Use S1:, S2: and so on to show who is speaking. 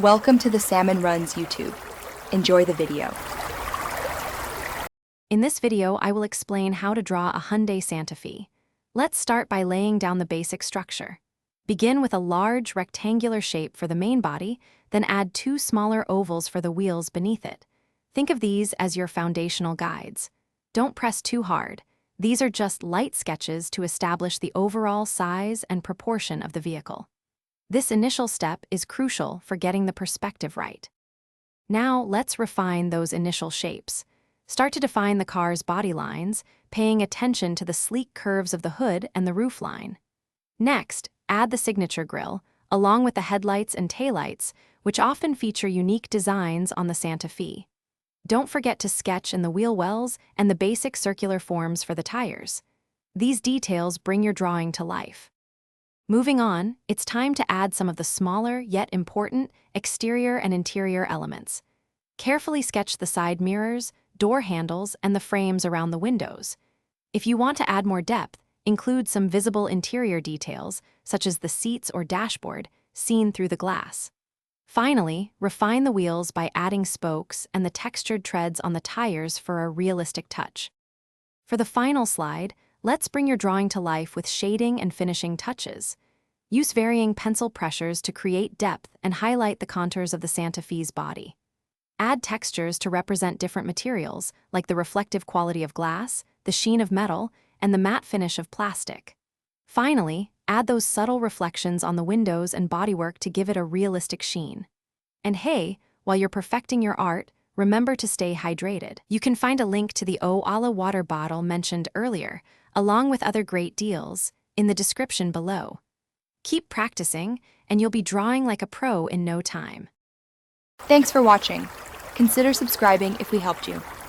S1: Welcome to the Salmon Runs YouTube. Enjoy the video.
S2: In this video, I will explain how to draw a Hyundai Santa Fe. Let's start by laying down the basic structure. Begin with a large rectangular shape for the main body, then add two smaller ovals for the wheels beneath it. Think of these as your foundational guides. Don't press too hard. These are just light sketches to establish the overall size and proportion of the vehicle. This initial step is crucial for getting the perspective right. Now, let's refine those initial shapes. Start to define the car's body lines, paying attention to the sleek curves of the hood and the roofline. Next, add the signature grille, along with the headlights and taillights, which often feature unique designs on the Santa Fe. Don't forget to sketch in the wheel wells and the basic circular forms for the tires. These details bring your drawing to life. Moving on, it's time to add some of the smaller yet important exterior and interior elements. Carefully sketch the side mirrors, door handles, and the frames around the windows. If you want to add more depth, include some visible interior details, such as the seats or dashboard, seen through the glass. Finally, refine the wheels by adding spokes and the textured treads on the tires for a realistic touch. For the final slide, let's bring your drawing to life with shading and finishing touches. Use varying pencil pressures to create depth and highlight the contours of the Santa Fe's body. Add textures to represent different materials, like the reflective quality of glass, the sheen of metal, and the matte finish of plastic. Finally, add those subtle reflections on the windows and bodywork to give it a realistic sheen. And hey, while you're perfecting your art, remember to stay hydrated. You can find a link to the Oala water bottle mentioned earlier, along with other great deals, in the description below. Keep practicing, and you'll be drawing like a pro in no time.
S1: Thanks for watching. Consider subscribing if we helped you.